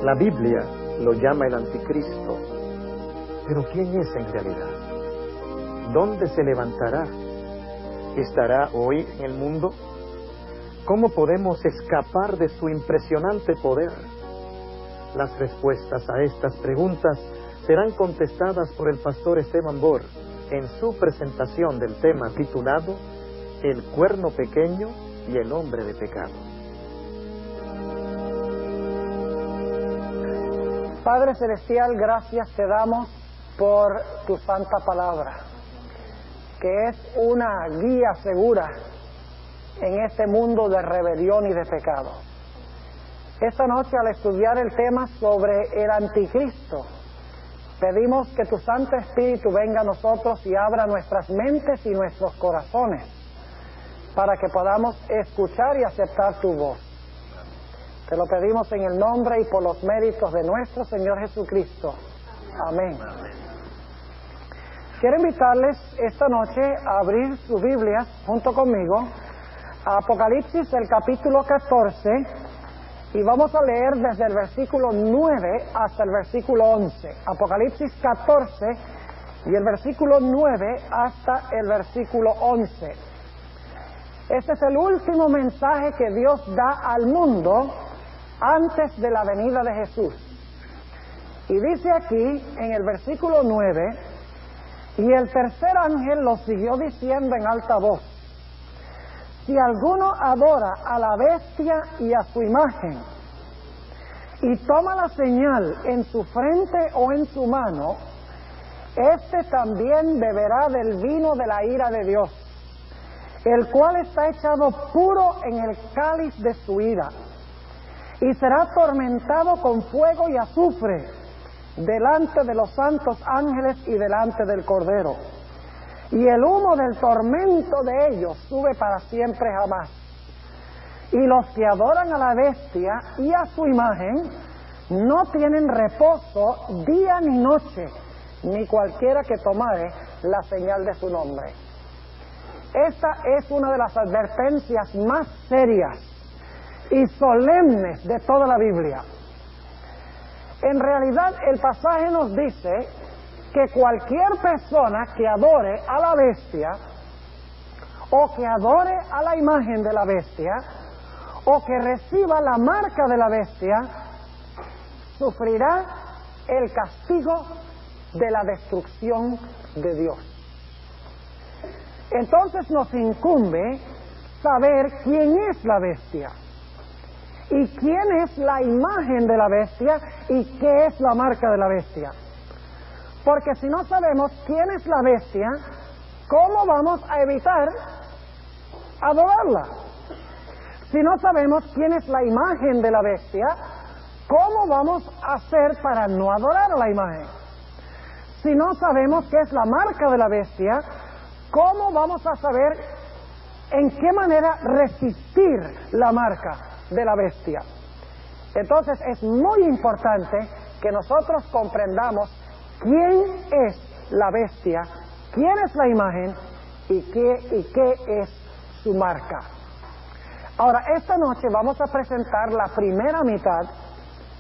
La Biblia lo llama el anticristo. Pero ¿quién es en realidad? ¿Dónde se levantará? ¿Estará hoy en el mundo? ¿Cómo podemos escapar de su impresionante poder? Las respuestas a estas preguntas serán contestadas por el pastor Esteban Bor en su presentación del tema titulado El cuerno pequeño y el hombre de pecado. Padre Celestial, gracias te damos por tu santa palabra, que es una guía segura en este mundo de rebelión y de pecado. Esta noche, al estudiar el tema sobre el anticristo, pedimos que tu Santo Espíritu venga a nosotros y abra nuestras mentes y nuestros corazones para que podamos escuchar y aceptar tu voz. Te lo pedimos en el nombre y por los méritos de nuestro Señor Jesucristo. Amén. Quiero invitarles esta noche a abrir sus Biblias junto conmigo a Apocalipsis, el capítulo 14, y vamos a leer desde el versículo 9 hasta el versículo 11. Apocalipsis 14 y el versículo 9 hasta el versículo 11. Este es el último mensaje que Dios da al mundo antes de la venida de Jesús. Y dice aquí en el versículo 9: y el tercer ángel lo siguió diciendo en alta voz: si alguno adora a la bestia y a su imagen, y toma la señal en su frente o en su mano, este también beberá del vino de la ira de Dios, el cual está echado puro en el cáliz de su ira, y será atormentado con fuego y azufre delante de los santos ángeles y delante del Cordero. Y el humo del tormento de ellos sube para siempre jamás. Y los que adoran a la bestia y a su imagen no tienen reposo día ni noche, ni cualquiera que tomare la señal de su nombre. Esta es una de las advertencias más serias y solemnes de toda la Biblia. En realidad, el pasaje nos dice que cualquier persona que adore a la bestia, o que adore a la imagen de la bestia, o que reciba la marca de la bestia, sufrirá el castigo de la destrucción de Dios. Entonces nos incumbe saber quién es la bestia, y quién es la imagen de la bestia, y qué es la marca de la bestia. Porque si no sabemos quién es la bestia, ¿cómo vamos a evitar adorarla? Si no sabemos quién es la imagen de la bestia, ¿cómo vamos a hacer para no adorar a la imagen? Si no sabemos qué es la marca de la bestia, ¿cómo vamos a saber en qué manera resistir la marca de la bestia? Entonces es muy importante que nosotros comprendamos quién es la bestia, quién es la imagen y qué es su marca. Ahora, esta noche vamos a presentar la primera mitad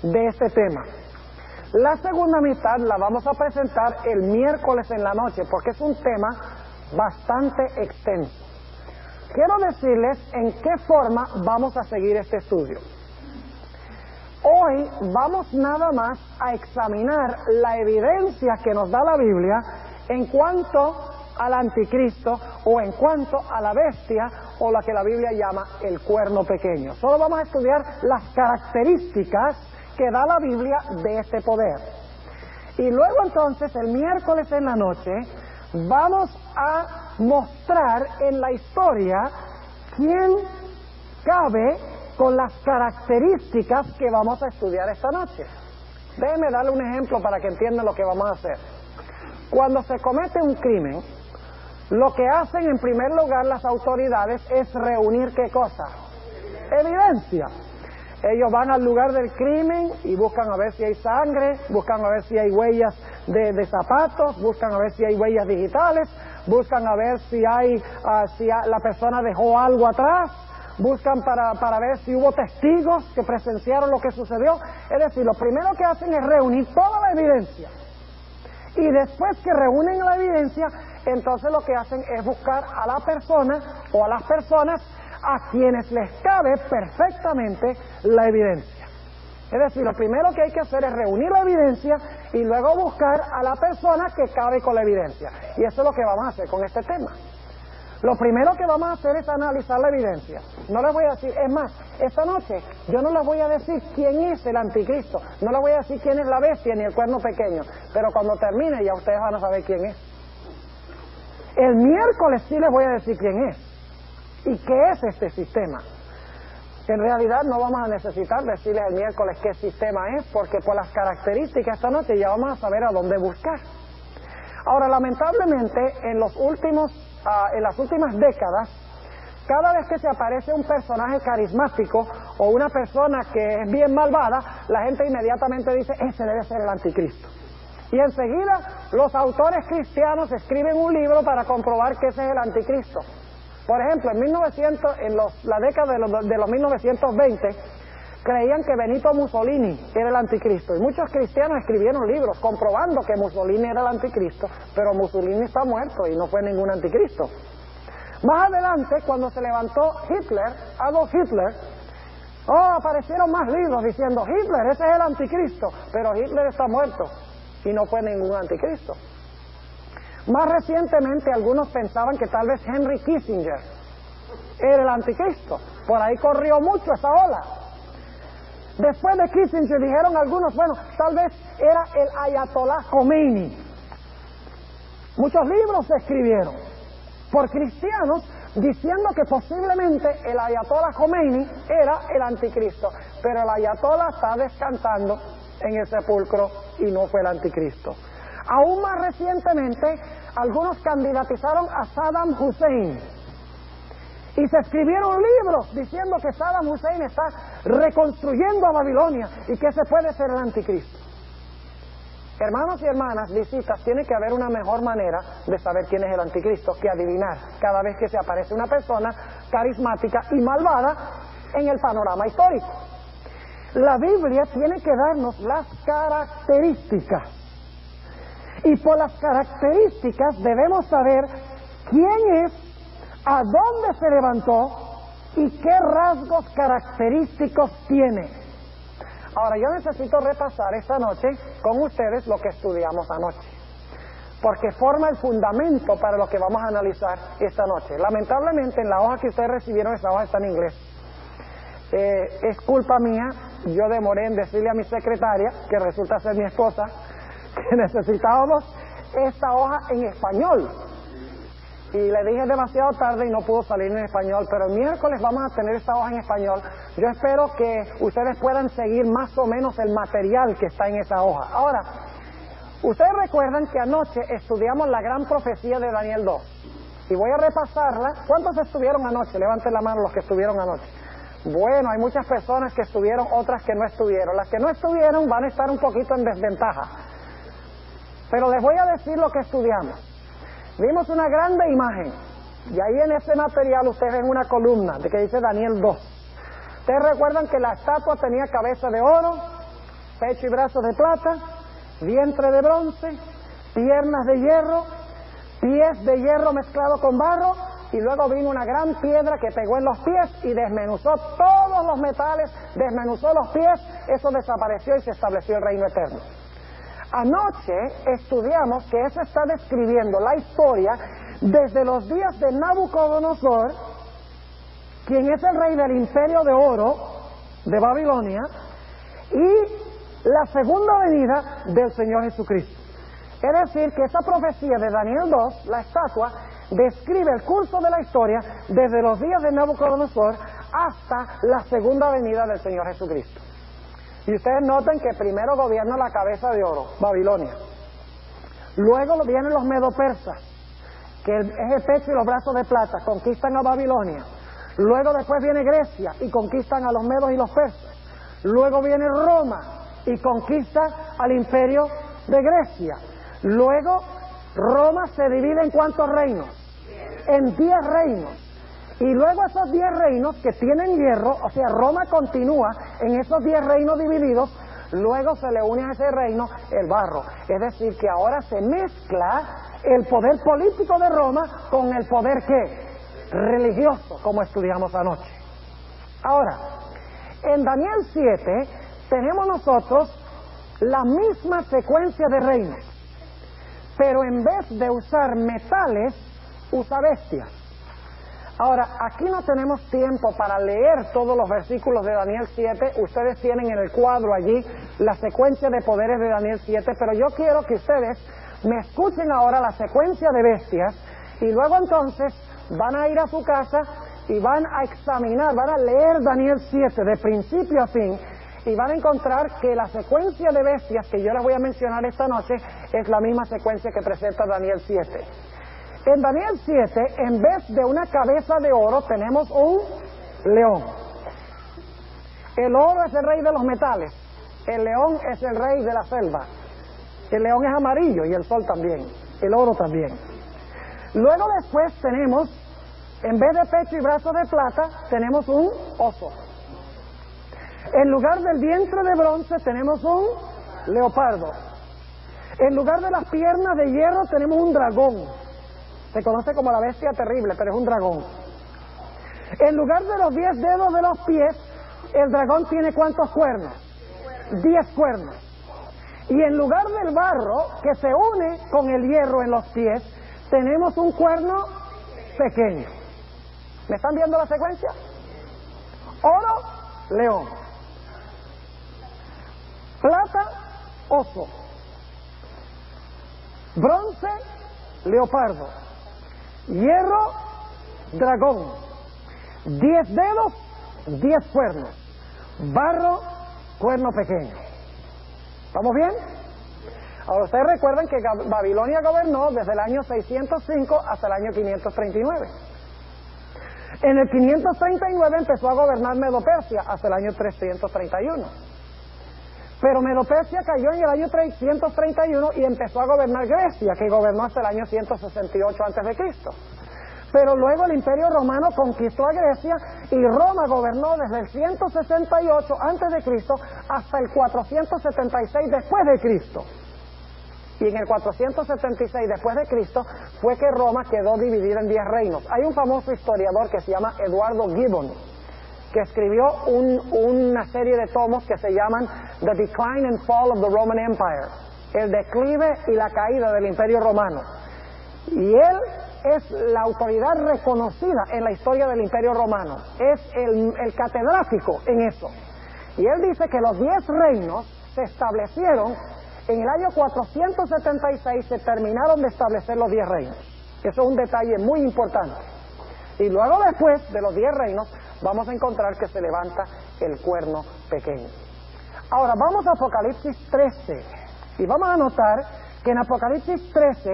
de este tema. La segunda mitad la vamos a presentar el miércoles en la noche, porque es un tema bastante extenso. Quiero decirles en qué forma vamos a seguir este estudio. Hoy vamos nada más a examinar la evidencia que nos da la Biblia en cuanto al anticristo, o en cuanto a la bestia, o la que la Biblia llama el cuerno pequeño. Solo vamos a estudiar las características que da la Biblia de este poder. Y luego entonces el miércoles en la noche vamos a mostrar en la historia quién cabe con las características que vamos a estudiar esta noche. Déjenme darle un ejemplo para que entiendan lo que vamos a hacer. Cuando se comete un crimen, lo que hacen en primer lugar las autoridades es reunir ¿qué cosa? Evidencia. Ellos van al lugar del crimen y buscan a ver si hay sangre, buscan a ver si hay huellas de zapatos, buscan a ver si hay huellas digitales, buscan a ver si la persona dejó algo atrás, buscan para ver si hubo testigos que presenciaron lo que sucedió. Es decir, lo primero que hacen es reunir toda la evidencia. Y después que reúnen la evidencia, entonces lo que hacen es buscar a la persona o a las personas a quienes les cabe perfectamente la evidencia. Es decir, lo primero que hay que hacer es reunir la evidencia y luego buscar a la persona que cabe con la evidencia. Y eso es lo que vamos a hacer con este tema. Lo primero que vamos a hacer es analizar la evidencia. No les voy a decir, es más, esta noche yo no les voy a decir quién es el anticristo, no les voy a decir quién es la bestia ni el cuerno pequeño, pero cuando termine ya ustedes van a saber quién es. El miércoles sí les voy a decir quién es y qué es este sistema. En realidad no vamos a necesitar decirles el miércoles qué sistema es, porque por las características esta noche ya vamos a saber a dónde buscar. Ahora, lamentablemente, en las últimas décadas, cada vez que se aparece un personaje carismático o una persona que es bien malvada, la gente inmediatamente dice, ese debe ser el anticristo. Y enseguida los autores cristianos escriben un libro para comprobar que ese es el anticristo. Por ejemplo, en la década de los 1920, creían que Benito Mussolini era el anticristo. Y muchos cristianos escribieron libros comprobando que Mussolini era el anticristo, pero Mussolini está muerto y no fue ningún anticristo. Más adelante, cuando se levantó Hitler, Adolf Hitler, aparecieron más libros diciendo, Hitler, ese es el anticristo, pero Hitler está muerto y no fue ningún anticristo. Más recientemente, algunos pensaban que tal vez Henry Kissinger era el anticristo. Por ahí corrió mucho esa ola. Después de Kissinger dijeron algunos, bueno, tal vez era el Ayatollah Khomeini. Muchos libros se escribieron por cristianos diciendo que posiblemente el Ayatollah Khomeini era el anticristo, pero el Ayatollah está descansando en el sepulcro y no fue el anticristo. Aún más recientemente, algunos candidatizaron a Saddam Hussein y se escribieron libros diciendo que Saddam Hussein está reconstruyendo a Babilonia y que ese puede ser el anticristo. Hermanos y hermanas, visitas, tiene que haber una mejor manera de saber quién es el anticristo que adivinar cada vez que se aparece una persona carismática y malvada en el panorama histórico. La Biblia tiene que darnos las características. Y por las características debemos saber quién es, a dónde se levantó y qué rasgos característicos tiene. Ahora, yo necesito repasar esta noche con ustedes lo que estudiamos anoche, porque forma el fundamento para lo que vamos a analizar esta noche. Lamentablemente, en la hoja que ustedes recibieron, esa hoja está en inglés. Es culpa mía, yo demoré en decirle a mi secretaria, que resulta ser mi esposa, que necesitábamos esta hoja en español. Y le dije demasiado tarde y no pudo salir en español, pero el miércoles vamos a tener esta hoja en español. Yo espero que ustedes puedan seguir más o menos el material que está en esa hoja. Ahora, ustedes recuerdan que anoche estudiamos la gran profecía de Daniel 2. Y voy a repasarla. ¿Cuántos estuvieron anoche? Levanten la mano los que estuvieron anoche. Bueno, hay muchas personas que estuvieron, otras que no estuvieron. Las que no estuvieron van a estar un poquito en desventaja. Pero les voy a decir lo que estudiamos. Vimos una grande imagen, y ahí en ese material ustedes ven una columna de que dice Daniel 2. Ustedes recuerdan que la estatua tenía cabeza de oro, pecho y brazos de plata, vientre de bronce, piernas de hierro, pies de hierro mezclado con barro, y luego vino una gran piedra que pegó en los pies y desmenuzó todos los metales, desmenuzó los pies, eso desapareció y se estableció el reino eterno. Anoche estudiamos que eso está describiendo la historia desde los días de Nabucodonosor, quien es el rey del imperio de oro de Babilonia, y la segunda venida del Señor Jesucristo. Es decir, que esa profecía de Daniel 2, la estatua, describe el curso de la historia desde los días de Nabucodonosor hasta la segunda venida del Señor Jesucristo. Y ustedes noten que primero gobierna la cabeza de oro, Babilonia. Luego vienen los medo-persas, que es el pecho y los brazos de plata, conquistan a Babilonia. Luego después viene Grecia y conquistan a los medos y los persas. Luego viene Roma y conquista al imperio de Grecia. Luego Roma se divide en ¿cuántos reinos? En 10 reinos. Y luego esos 10 reinos que tienen hierro, o sea, Roma continúa en esos 10 reinos divididos, luego se le une a ese reino el barro. Es decir, que ahora se mezcla el poder político de Roma con el poder, ¿qué? Religioso, como estudiamos anoche. Ahora, en Daniel 7 tenemos nosotros la misma secuencia de reinos, pero en vez de usar metales, usa bestias. Ahora, aquí no tenemos tiempo para leer todos los versículos de Daniel 7. Ustedes tienen en el cuadro allí la secuencia de poderes de Daniel 7, pero yo quiero que ustedes me escuchen ahora la secuencia de bestias y luego entonces van a ir a su casa y van a examinar, van a leer Daniel 7 de principio a fin y van a encontrar que la secuencia de bestias que yo les voy a mencionar esta noche es la misma secuencia que presenta Daniel 7. En Daniel 7, en vez de una cabeza de oro, tenemos un león. El oro es el rey de los metales, el león es el rey de la selva. El león es amarillo y el sol también, el oro también. Luego después tenemos, en vez de pecho y brazos de plata, tenemos un oso. En lugar del vientre de bronce tenemos un leopardo. En lugar de las piernas de hierro tenemos un dragón. Se conoce como la bestia terrible, pero es un dragón. En lugar de los 10 dedos de los pies, el dragón tiene ¿cuántos cuernos? 10 cuernos. Y en lugar del barro que se une con el hierro en los pies, tenemos un cuerno pequeño. ¿Me están viendo la secuencia? Oro, león. Plata, oso. Bronce, leopardo. Hierro, dragón. 10 dedos, 10 cuernos. Barro, cuerno pequeño. ¿Estamos bien? Ahora ustedes recuerdan que Babilonia gobernó desde el año 605 hasta el año 539. En el 539 empezó a gobernar Medo-Persia hasta el año 331. Pero Medo-Persia cayó en el año 331 y empezó a gobernar Grecia, que gobernó hasta el año 168 a.C. Pero luego el Imperio Romano conquistó a Grecia y Roma gobernó desde el 168 a.C. hasta el 476 después de Cristo. Y en el 476 después de Cristo fue que Roma quedó dividida en 10 reinos. Hay un famoso historiador que se llama Eduardo Gibbon, que escribió una serie de tomos que se llaman The Decline and Fall of the Roman Empire, el declive y la caída del Imperio Romano. Y él es la autoridad reconocida en la historia del Imperio Romano, es el catedrático en eso. Y él dice que los 10 reinos se establecieron en el año 476, se terminaron de establecer los 10 reinos. Eso es un detalle muy importante. Y luego después de los 10 reinos vamos a encontrar que se levanta el cuerno pequeño. Ahora vamos a Apocalipsis 13 y vamos a notar que en Apocalipsis 13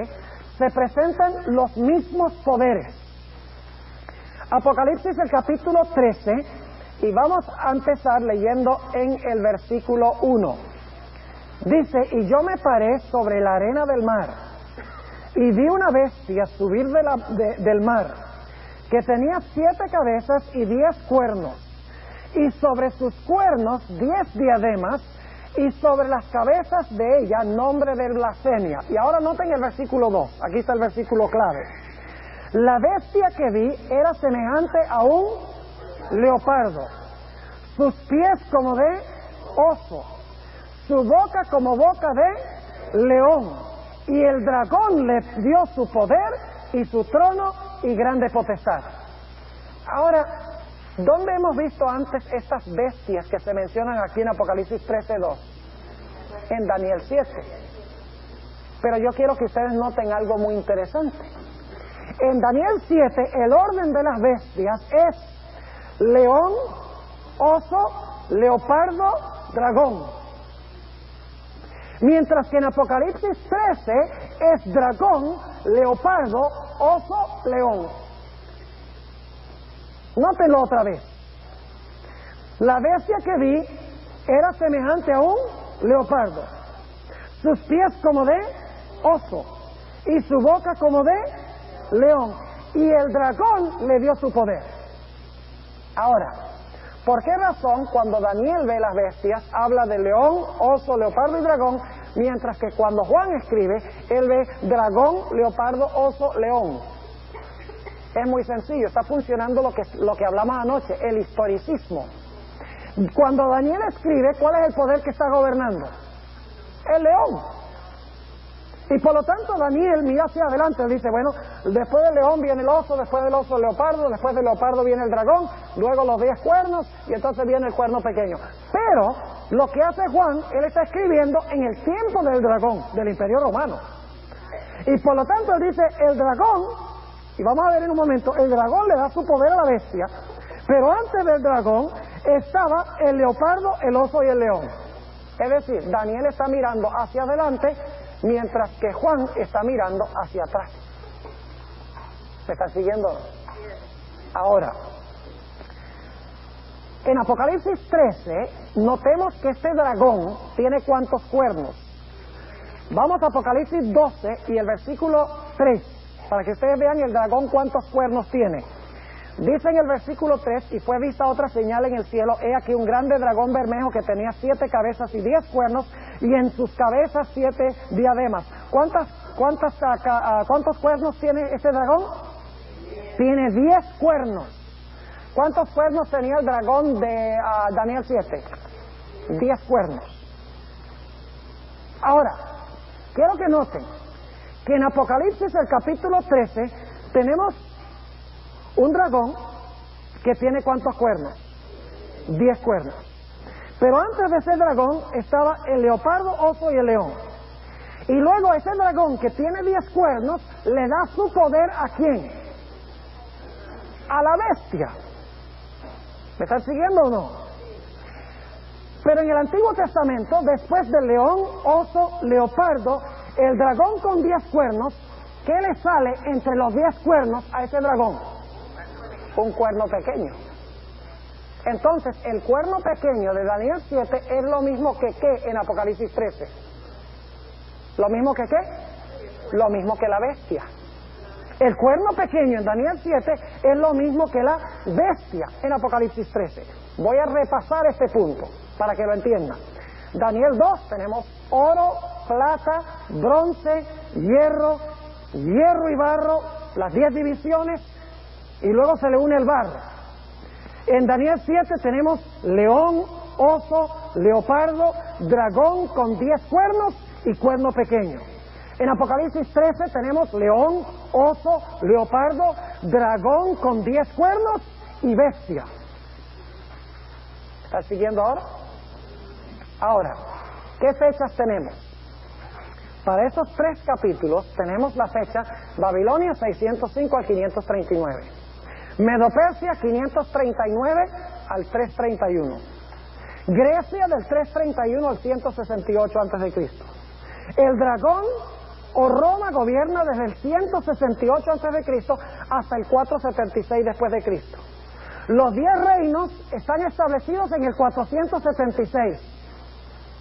se presentan los mismos poderes. Apocalipsis el capítulo 13 y vamos a empezar leyendo en el versículo 1. Dice: y yo me paré sobre la arena del mar y vi una bestia subir del mar, que tenía 7 cabezas y 10 cuernos, y sobre sus cuernos 10 diademas, y sobre las cabezas de ella nombre de blasfemia. Y ahora noten el versículo 2, aquí está el versículo clave. La bestia que vi era semejante a un leopardo, sus pies como de oso, su boca como boca de león, y el dragón le dio su poder y su trono y grande potestad. Ahora, ¿dónde hemos visto antes estas bestias que se mencionan aquí en Apocalipsis 13:2? En Daniel 7. Pero yo quiero que ustedes noten algo muy interesante. En Daniel 7 el orden de las bestias es león, oso, leopardo, dragón. Mientras que en Apocalipsis 13 es dragón, leopardo, oso, león. Nótenlo otra vez. La bestia que vi era semejante a un leopardo, sus pies como de oso y su boca como de león, y el dragón le dio su poder. Ahora, ¿por qué razón cuando Daniel ve las bestias habla de león, oso, leopardo y dragón, mientras que cuando Juan escribe, él ve dragón, leopardo, oso, león? Es muy sencillo, está funcionando lo que hablamos anoche, el historicismo. Cuando Daniel escribe, ¿cuál es el poder que está gobernando? El león. Y por lo tanto Daniel mira hacia adelante, dice, bueno, después del león viene el oso, después del oso el leopardo, después del leopardo viene el dragón, luego los 10 cuernos y entonces viene el cuerno pequeño. Pero lo que hace Juan, él está escribiendo en el tiempo del dragón, del Imperio Romano. Y por lo tanto él dice, el dragón, y vamos a ver en un momento, el dragón le da su poder a la bestia, pero antes del dragón estaba el leopardo, el oso y el león. Es decir, Daniel está mirando hacia adelante, mientras que Juan está mirando hacia atrás. ¿Me están siguiendo? Ahora, en Apocalipsis 13, notemos que este dragón tiene ¿cuántos cuernos? Vamos a Apocalipsis 12 y el versículo 3, para que ustedes vean el dragón cuántos cuernos tiene. Dice en el versículo 3, y fue vista otra señal en el cielo, he aquí un grande dragón bermejo que tenía 7 cabezas y 10 cuernos, y en sus cabezas 7 diademas. ¿Cuántos cuernos tiene este dragón? Tiene 10 cuernos. ¿Cuántos cuernos tenía el dragón de Daniel 7? 10 cuernos. Ahora, quiero que noten que en Apocalipsis el capítulo 13 tenemos un dragón que tiene ¿cuántos cuernos? 10 cuernos. Pero antes de ese dragón estaba el leopardo, oso y el león. Y luego ese dragón que tiene 10 cuernos le da su poder ¿a quién? A la bestia. ¿Me están siguiendo o no? Pero en el Antiguo Testamento, después del león, oso, leopardo, el dragón con 10 cuernos, ¿qué le sale entre los 10 cuernos a ese dragón? Un cuerno pequeño. Entonces, el cuerno pequeño de Daniel 7 es lo mismo que ¿qué en Apocalipsis 13? ¿Lo mismo que qué? Lo mismo que la bestia. El cuerno pequeño en Daniel 7 es lo mismo que la bestia en Apocalipsis 13. Voy a repasar este punto para que lo entiendan. Daniel 2 tenemos oro, plata, bronce, hierro y barro, las 10 divisiones, y luego se le une el barro. En Daniel 7 tenemos león, oso, leopardo, dragón con 10 cuernos y cuerno pequeño. En Apocalipsis 13 tenemos león, oso, leopardo, dragón con 10 cuernos y bestia. ¿Estás siguiendo ahora? Ahora, ¿qué fechas tenemos? Para estos 3 capítulos tenemos la fecha Babilonia 605 al 539. Medo-Persia 539 al 331. Grecia del 331 al 168 a.C. El dragón o Roma gobierna desde el 168 a.C. hasta el 476 después de Cristo. Los 10 reinos están establecidos en el 476.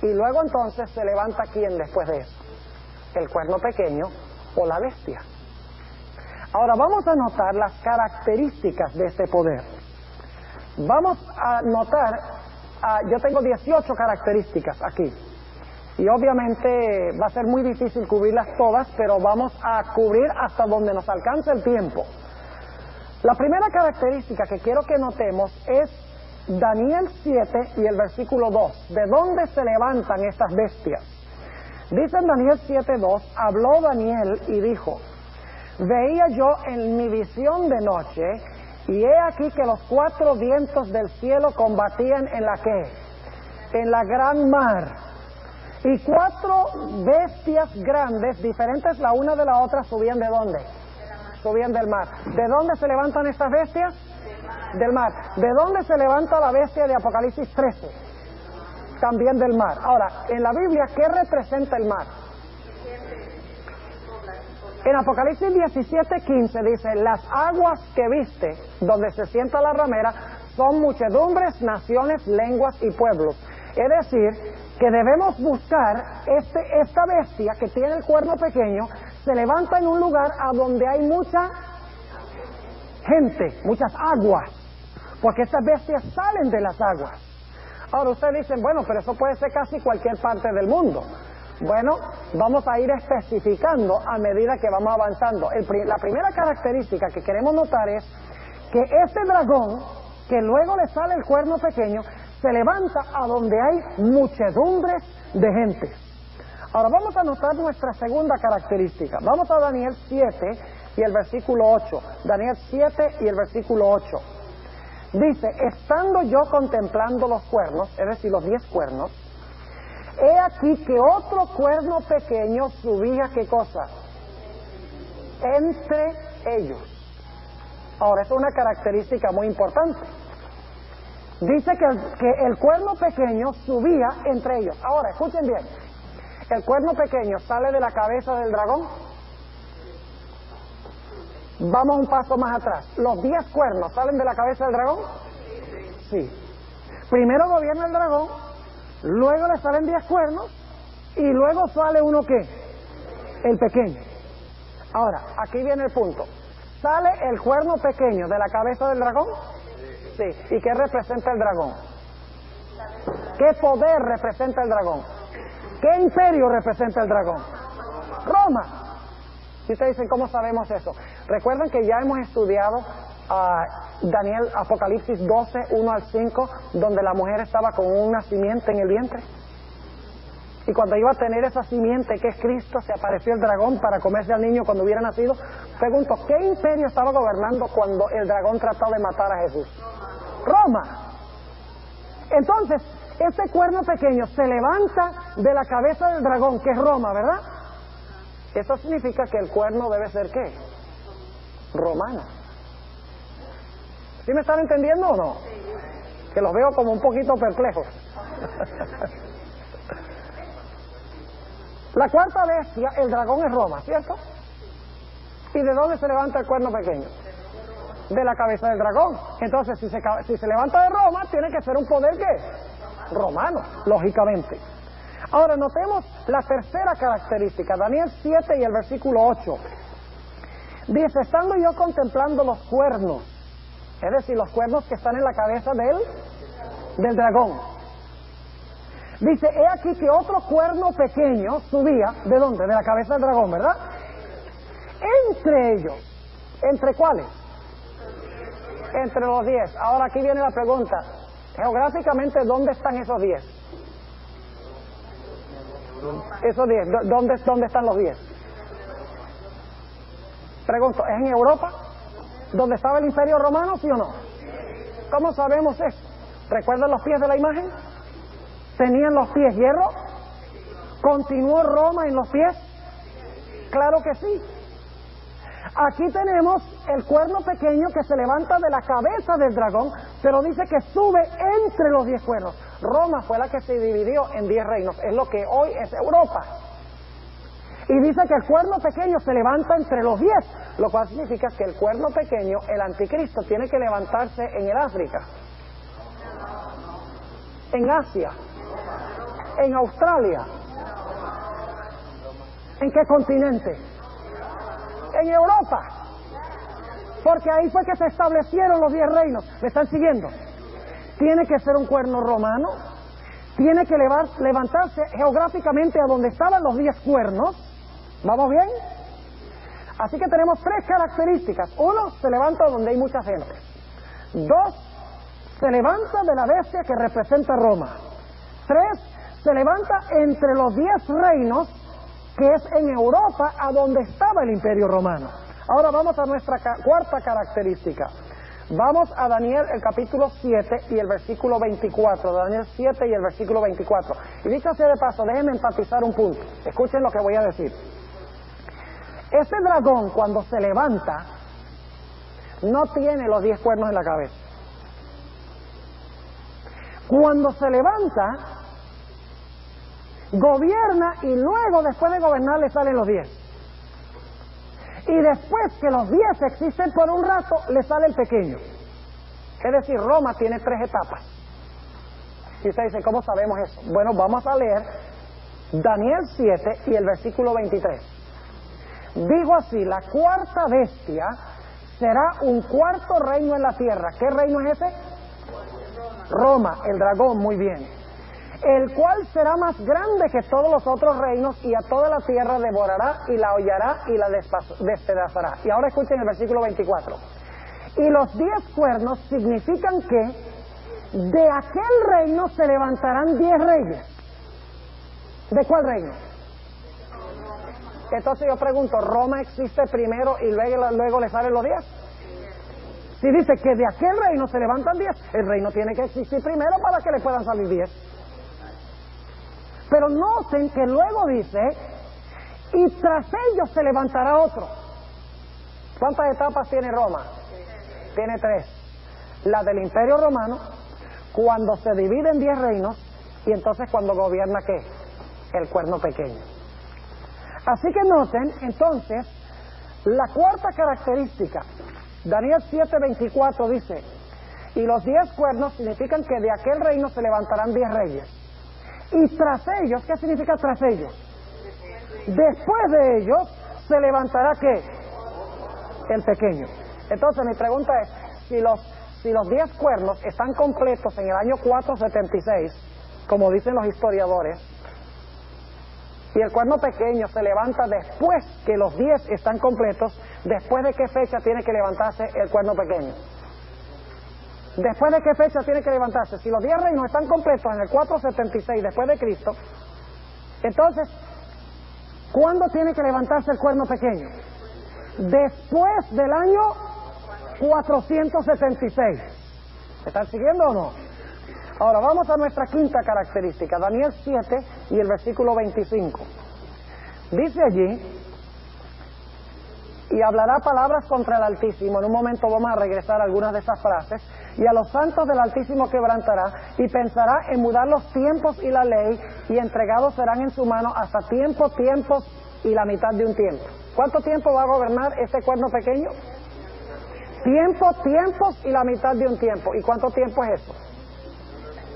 Y luego entonces se levanta ¿quién después de eso? El cuerno pequeño o la bestia. Ahora vamos a notar las características de este poder. Vamos a notar, yo tengo 18 características aquí. Y obviamente va a ser muy difícil cubrirlas todas, pero vamos a cubrir hasta donde nos alcance el tiempo. La primera característica que quiero que notemos es Daniel 7 y el versículo 2. ¿De dónde se levantan estas bestias? Dice en Daniel 7:2, habló Daniel y dijo, veía yo en mi visión de noche, y he aquí que los 4 vientos del cielo combatían en la ¿qué? En la gran mar. Y 4 bestias grandes, diferentes la una de la otra, subían ¿de dónde? Subían del mar. ¿De dónde se levantan estas bestias? Del mar. ¿De dónde se levanta la bestia de Apocalipsis 13? También del mar. Ahora, en la Biblia, ¿qué representa el mar? En Apocalipsis 17:15 dice, las aguas que viste, donde se sienta la ramera, son muchedumbres, naciones, lenguas y pueblos. Es decir, que debemos buscar esta bestia que tiene el cuerno pequeño, se levanta en un lugar a donde hay mucha gente, muchas aguas. porque estas bestias salen de las aguas. Ahora ustedes dicen, bueno, pero eso puede ser casi cualquier parte del mundo. Bueno, vamos a ir especificando a medida que vamos avanzando. La primera característica que queremos notar es que este dragón, que luego le sale el cuerno pequeño, se levanta a donde hay muchedumbres de gente. Ahora vamos a notar nuestra segunda característica. Vamos a Daniel 7 y el versículo 8. Daniel 7 y el versículo 8. Dice, estando yo contemplando los cuernos, es decir, los 10 cuernos, he aquí que otro cuerno pequeño subía, ¿qué cosa? Entre ellos. Ahora, esa es una característica muy importante. Dice que el cuerno pequeño subía entre ellos. Ahora, escuchen bien. ¿El cuerno pequeño sale de la cabeza del dragón? Vamos un paso más atrás. ¿Los 10 cuernos salen de la cabeza del dragón? Sí. Primero gobierna el dragón, luego le salen 10 cuernos, y luego sale uno, ¿qué? El pequeño. Ahora, aquí viene el punto. ¿Sale el cuerno pequeño de la cabeza del dragón? Sí. ¿Y qué representa el dragón? ¿Qué poder representa el dragón? ¿Qué imperio representa el dragón? Roma. Y ustedes dicen, ¿cómo sabemos eso? Recuerden que ya hemos estudiado Daniel, Apocalipsis 12, 1 al 5, donde la mujer estaba con una simiente en el vientre. Y cuando iba a tener esa simiente, que es Cristo, se apareció el dragón para comerse al niño cuando hubiera nacido. Pregunto, ¿qué imperio estaba gobernando cuando el dragón trató de matar a Jesús? Roma. Entonces, este cuerno pequeño se levanta de la cabeza del dragón, que es Roma, ¿verdad? Eso significa que el cuerno debe ser, ¿qué? Romano. ¿Sí me están entendiendo o no? Que los veo como un poquito perplejos. La cuarta bestia, el dragón, es Roma, ¿cierto? ¿Y de dónde se levanta el cuerno pequeño? De la cabeza del dragón. Entonces, si se levanta de Roma, tiene que ser un poder, ¿qué? Romano, lógicamente. Ahora notemos la tercera característica, Daniel 7 y el versículo 8. Dice, estando yo contemplando los cuernos, es decir, los cuernos que están en la cabeza del dragón. Dice, he aquí que otro cuerno pequeño subía, ¿de dónde? De la cabeza del dragón, ¿verdad? Entre ellos. ¿Entre cuáles? Entre los 10. Ahora aquí viene la pregunta. Geográficamente, ¿dónde están esos 10? Esos 10, ¿dónde están los 10? Pregunto, ¿es en Europa? ¿Donde estaba el Imperio Romano, sí o no? ¿Cómo sabemos eso? ¿Recuerdan los pies de la imagen? ¿Tenían los pies hierro? ¿Continuó Roma en los pies? Claro que sí. Aquí tenemos el cuerno pequeño que se levanta de la cabeza del dragón, pero dice que sube entre los 10 cuernos. Roma fue la que se dividió en 10 reinos, es lo que hoy es Europa. Y dice que el cuerno pequeño se levanta entre los 10, lo cual significa que el cuerno pequeño, el anticristo, tiene que levantarse en el África, en Asia, en Australia. ¿En qué continente? En Europa, porque ahí fue que se establecieron los 10 reinos. ¿Me están siguiendo? Tiene que ser un cuerno romano, tiene que levantarse geográficamente a donde estaban los 10 cuernos. ¿Vamos bien? Así que tenemos 3 características. 1, se levanta donde hay mucha gente. 2, se levanta de la bestia que representa Roma. 3, se levanta entre los 10 reinos, que es en Europa, a donde estaba el Imperio Romano. Ahora vamos a nuestra cuarta característica. Vamos a Daniel, el capítulo 7 y el versículo 24. Daniel 7 y el versículo 24. Y dicho sea de paso, déjenme enfatizar un punto. Escuchen lo que voy a decir. Este dragón, cuando se levanta, no tiene los 10 cuernos en la cabeza. Cuando se levanta, gobierna, y luego, después de gobernar, le salen los 10. Y después que los 10 existen por un rato, le sale el pequeño. Es decir, Roma tiene 3 etapas. Y usted dice, ¿cómo sabemos eso? Bueno, vamos a leer Daniel 7 y el versículo 23. Digo así, la cuarta bestia será un cuarto reino en la tierra. ¿Qué reino es ese? Roma, el dragón, muy bien. El cual será más grande que todos los otros reinos y a toda la tierra devorará y la hollará y la despedazará. Y ahora escuchen el versículo 24. Y los 10 cuernos significan que de aquel reino se levantarán 10 reyes. ¿De cuál reino? Entonces yo pregunto, ¿Roma existe primero y luego le salen los 10? Si dice que de aquel reino se levantan 10, el reino tiene que existir primero para que le puedan salir 10. Pero noten que luego dice, y tras ellos se levantará otro. ¿Cuántas etapas tiene Roma? Tiene 3. La del Imperio Romano, cuando se divide en 10 reinos, y entonces cuando gobierna ¿qué? El cuerno pequeño. Así que noten, entonces, la cuarta característica. Daniel 7:24 dice, y los 10 cuernos significan que de aquel reino se levantarán 10 reyes. Y tras ellos, ¿qué significa tras ellos? Después de ellos se levantará ¿qué? El pequeño. Entonces mi pregunta es, si los 10 cuernos están completos en el año 476, como dicen los historiadores, y el cuerno pequeño se levanta después que los 10 están completos, ¿después de qué fecha tiene que levantarse el cuerno pequeño? ¿Después de qué fecha tiene que levantarse? Si los 10 reinos están completos en el 476 después de Cristo, entonces, ¿cuándo tiene que levantarse el cuerno pequeño? Después del año 476. ¿Me están siguiendo o no? Ahora vamos a nuestra quinta característica, Daniel 7 y el versículo 25. Dice allí, y hablará palabras contra el Altísimo. En un momento vamos a regresar a algunas de esas frases. Y a los santos del Altísimo quebrantará, y pensará en mudar los tiempos y la ley, y entregados serán en su mano hasta tiempos y la mitad de un tiempo. ¿Cuánto tiempo va a gobernar este cuerno pequeño? Tiempos y la mitad de un tiempo. ¿Y cuánto tiempo es eso?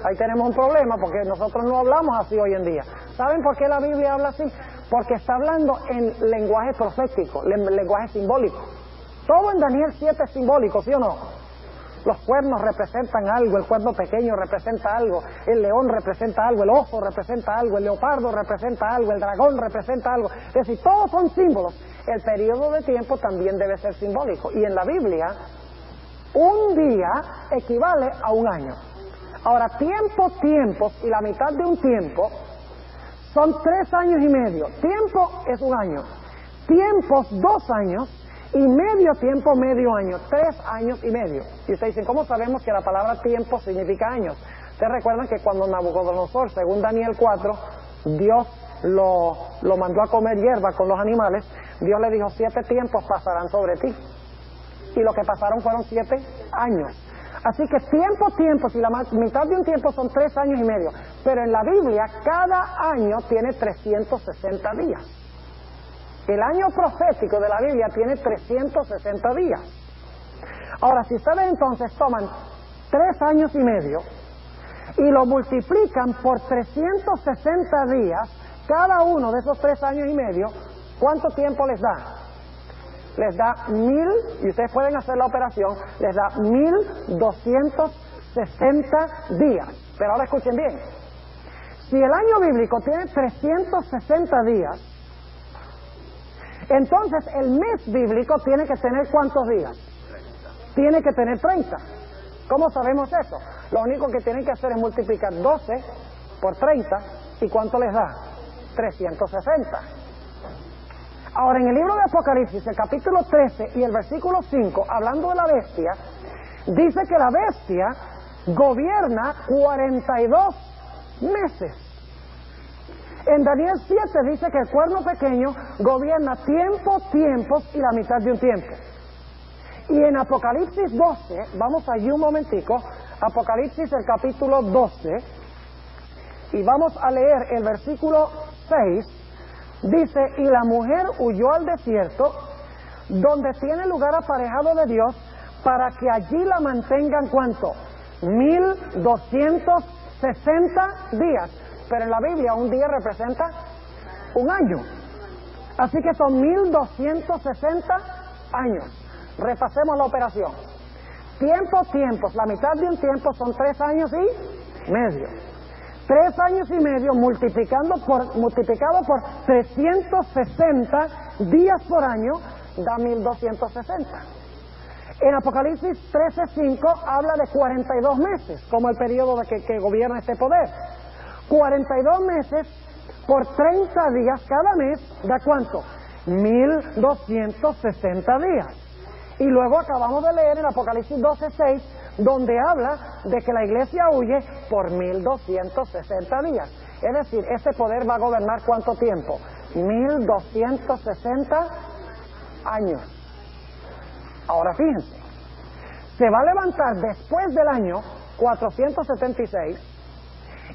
Ahí tenemos un problema, porque nosotros no hablamos así hoy en día. ¿Saben por qué la Biblia habla así? Porque está hablando en lenguaje profético, lenguaje simbólico. Todo en Daniel 7 es simbólico, ¿sí o no? Los cuernos representan algo, el cuerno pequeño representa algo, el león representa algo, el oso representa algo, el leopardo representa algo, el dragón representa algo. Es decir, todos son símbolos. El periodo de tiempo también debe ser simbólico. Y en la Biblia, un día equivale a un año. Ahora, tiempos y la mitad de un tiempo son 3 años y medio. Tiempo es un año. Tiempos, 2 años. Y medio tiempo, medio año. 3 años y medio. Y ustedes dicen, ¿cómo sabemos que la palabra tiempo significa años? Ustedes recuerdan que cuando Nabucodonosor, según Daniel 4, Dios lo mandó a comer hierba con los animales, Dios le dijo, 7 tiempos pasarán sobre ti. Y lo que pasaron fueron 7 años. Así que tiempos y la mitad de un tiempo son 3 años y medio. Pero en la Biblia, cada año tiene 360 días. El año profético de la Biblia tiene 360 días. Ahora, si ustedes entonces toman 3 años y medio y lo multiplican por 360 días, cada uno de esos 3 años y medio, ¿cuánto tiempo les da? Les da 1000, y ustedes pueden hacer la operación, les da 1260 días. Pero ahora escuchen bien. Si el año bíblico tiene 360 días, entonces el mes bíblico tiene que tener ¿cuántos días? Tiene que tener 30. ¿Cómo sabemos eso? Lo único que tienen que hacer es multiplicar 12 por 30, ¿y cuánto les da? 360. Ahora, en el libro de Apocalipsis, el capítulo 13 y el versículo 5, hablando de la bestia, dice que la bestia gobierna 42 meses. En Daniel 7 dice que el cuerno pequeño gobierna tiempos y la mitad de un tiempo. Y en Apocalipsis 12, vamos allí un momentico, Apocalipsis el capítulo 12, y vamos a leer el versículo 6, dice, y la mujer huyó al desierto, donde tiene lugar aparejado de Dios, para que allí la mantengan, ¿cuánto? 1260 días. Pero en la Biblia un día representa un año. Así que son 1260 años. Repasemos la operación. Tiempos, la mitad de un tiempo son 3 años y medio. 3 años y medio multiplicado por 360 días por año da 1260. En Apocalipsis 13:5 habla de 42 meses como el periodo que gobierna este poder. 42 meses por 30 días cada mes da ¿cuánto? 1260 días. Y luego acabamos de leer en Apocalipsis 12:6, donde habla de que la iglesia huye por 1260 días. Es decir, este poder va a gobernar ¿cuánto tiempo? 1260 años. Ahora fíjense, se va a levantar después del año 476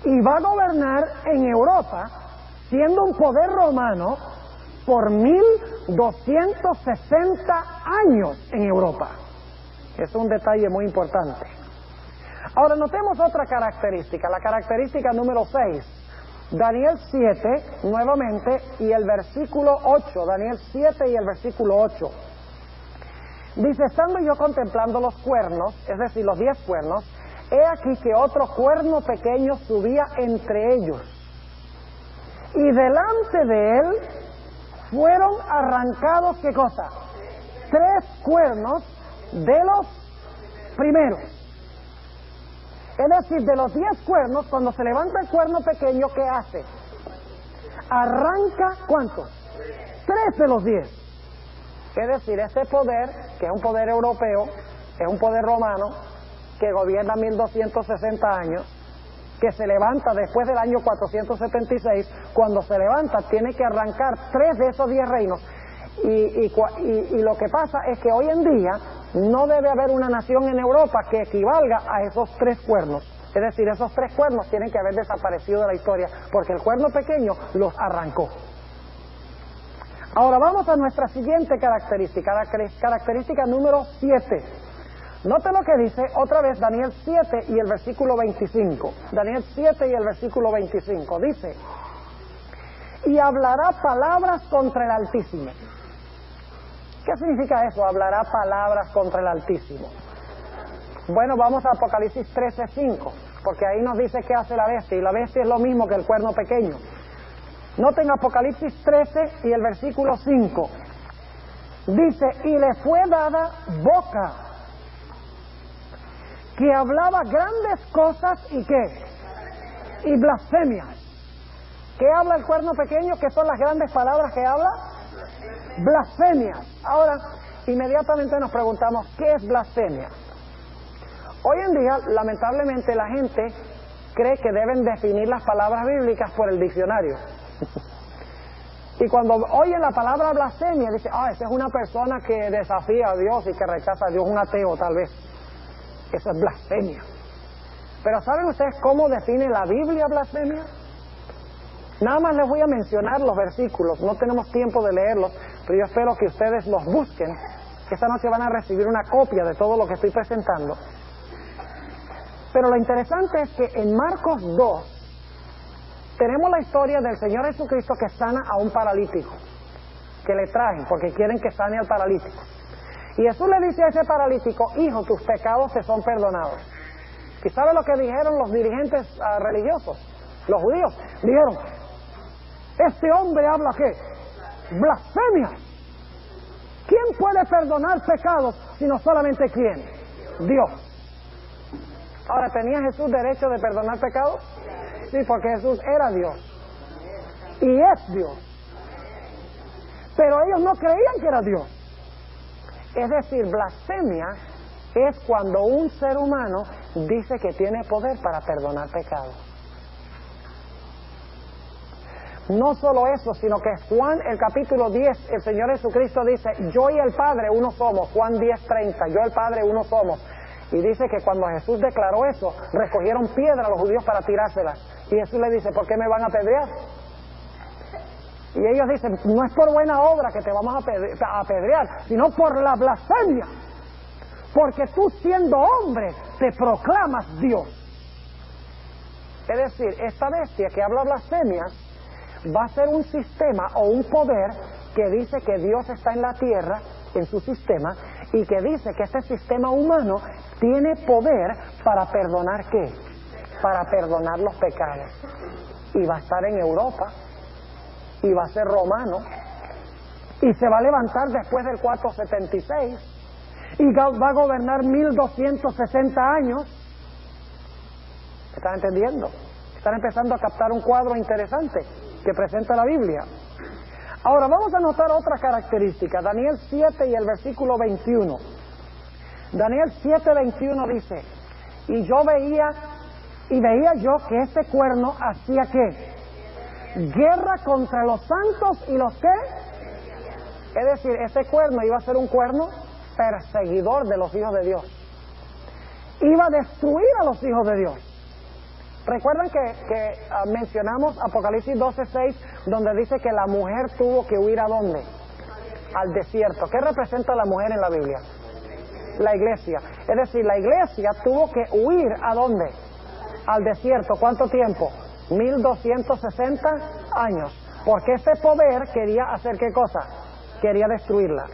y va a gobernar en Europa, siendo un poder romano, por 1260 años en Europa. Es un detalle muy importante. Ahora notemos otra característica, la característica número 6. Daniel 7, nuevamente, y el versículo 8. Daniel 7 y el versículo 8. Dice, estando yo contemplando los cuernos, es decir, los 10 cuernos, he aquí que otro cuerno pequeño subía entre ellos. Y delante de él fueron arrancados, ¿qué cosa? 3 cuernos de los primeros. Es decir, de los 10 cuernos, cuando se levanta el cuerno pequeño, ¿qué hace? Arranca, ¿cuántos? 3 de los 10. Es decir, este poder, que es un poder europeo, es un poder romano, que gobierna 1260 años, que se levanta después del año 476, cuando se levanta tiene que arrancar 3 de esos 10 reinos. Y lo que pasa es que hoy en día no debe haber una nación en Europa que equivalga a esos 3 cuernos. Es decir, esos 3 cuernos tienen que haber desaparecido de la historia, porque el cuerno pequeño los arrancó. Ahora vamos a nuestra siguiente característica, la característica número 7. Note lo que dice otra vez Daniel 7 y el versículo 25. Daniel 7 y el versículo 25. Dice, y hablará palabras contra el Altísimo. ¿Qué significa eso? Hablará palabras contra el Altísimo. Bueno, vamos a Apocalipsis 13:5, porque ahí nos dice qué hace la bestia, y la bestia es lo mismo que el cuerno pequeño. Noten Apocalipsis 13 y el versículo 5. Dice, y le fue dada boca, que hablaba grandes cosas y ¿qué? Y blasfemias. ¿Qué habla el cuerno pequeño? ¿Qué son las grandes palabras que habla? Blasfemias. Ahora, inmediatamente nos preguntamos, ¿qué es blasfemia? Hoy en día, lamentablemente, la gente cree que deben definir las palabras bíblicas por el diccionario. Y cuando oyen la palabra blasfemia, dice, esa es una persona que desafía a Dios y que rechaza a Dios, un ateo tal vez. Eso es blasfemia. Pero ¿saben ustedes cómo define la Biblia blasfemia? Nada más les voy a mencionar los versículos, no tenemos tiempo de leerlos, pero yo espero que ustedes los busquen. Esta noche van a recibir una copia de todo lo que estoy presentando. Pero lo interesante es que en Marcos 2 tenemos la historia del Señor Jesucristo que sana a un paralítico, que le traen porque quieren que sane al paralítico. Y Jesús le dice a ese paralítico, hijo, tus pecados te son perdonados. ¿Y sabe lo que dijeron los dirigentes religiosos? Los judíos dijeron, este hombre habla ¿qué? Blasfemia. ¿Quién puede perdonar pecados sino solamente quién? Dios. Ahora, ¿tenía Jesús derecho de perdonar pecados? Sí, porque Jesús era Dios y es Dios. Pero ellos no creían que era Dios. Es decir, blasfemia es cuando un ser humano dice que tiene poder para perdonar pecados. No solo eso, sino que Juan, el capítulo 10, el Señor Jesucristo dice, yo y el Padre uno somos. Juan 10:30, yo y el Padre uno somos. Y dice que cuando Jesús declaró eso, recogieron piedra a los judíos para tirárselas. Y Jesús le dice, ¿por qué me van a apedrear? Y ellos dicen, no es por buena obra que te vamos a apedrear, sino por la blasfemia. Porque tú siendo hombre, te proclamas Dios. Es decir, esta bestia que habla blasfemias va a ser un sistema o un poder que dice que Dios está en la tierra, en su sistema, y que dice que este sistema humano tiene poder para perdonar ¿qué? Para perdonar los pecados. Y va a estar en Europa, y va a ser romano, y se va a levantar después del 476, y va a gobernar 1260 años. ¿Están entendiendo? Están empezando a captar un cuadro interesante que presenta la Biblia. Ahora vamos a notar otra característica. Daniel 7 y el versículo 21. Daniel 7:21 dice: y veía yo que este cuerno hacía ¿qué? Guerra contra los santos y los ¿qué? Es decir, este cuerno iba a ser un cuerno perseguidor de los hijos de Dios. Iba a destruir a los hijos de Dios. Recuerdan que mencionamos Apocalipsis 12:6, donde dice que la mujer tuvo que huir ¿a dónde? Al desierto. ¿Qué representa la mujer en la Biblia? La iglesia. Es decir, la iglesia tuvo que huir ¿a dónde? Al desierto. ¿Cuánto tiempo? 1260 años. Porque este poder quería hacer ¿qué cosa? Quería destruirla.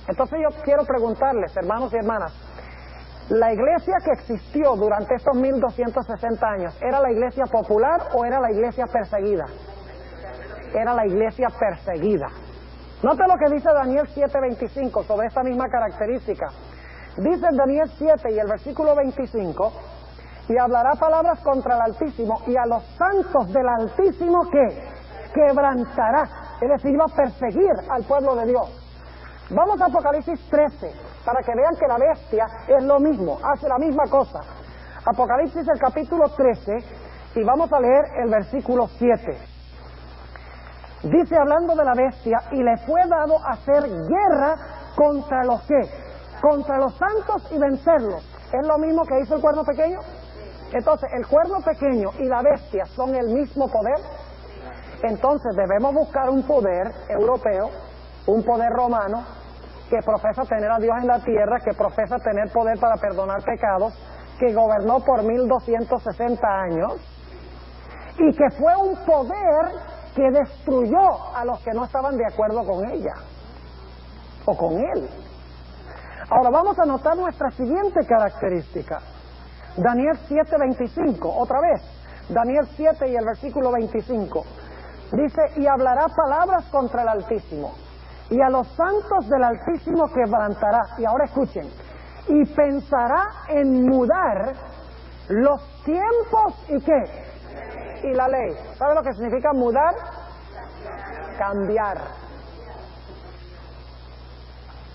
Entonces yo quiero preguntarles, hermanos y hermanas, ¿la iglesia que existió durante estos 1260 años era la iglesia popular o era la iglesia perseguida? Era la iglesia perseguida. Note lo que dice Daniel 7:25 sobre esta misma característica. Dice Daniel 7 y el versículo 25: y hablará palabras contra el Altísimo, y a los santos del Altísimo ¿qué? Quebrantará. Es decir, iba a perseguir al pueblo de Dios. Vamos a Apocalipsis 13, para que vean que la bestia es lo mismo, hace la misma cosa. Apocalipsis el capítulo 13, y vamos a leer el versículo 7. Dice, hablando de la bestia: y le fue dado hacer guerra contra los ¿qué? Contra los santos y vencerlos. ¿Es lo mismo que hizo el cuerno pequeño? Entonces, ¿el cuerno pequeño y la bestia son el mismo poder? Entonces debemos buscar un poder europeo, un poder romano, que profesa tener a Dios en la tierra, que profesa tener poder para perdonar pecados, que gobernó por 1260 años, y que fue un poder que destruyó a los que no estaban de acuerdo con ella, o con él. Ahora vamos a notar nuestra siguiente característica. Daniel 7:25, otra vez. Daniel 7 y el versículo 25. Dice, y hablará palabras contra el Altísimo, y a los santos del Altísimo quebrantará. Y ahora escuchen, y pensará en mudar los tiempos y ¿qué? Y la ley. ¿Sabe lo que significa mudar? Cambiar.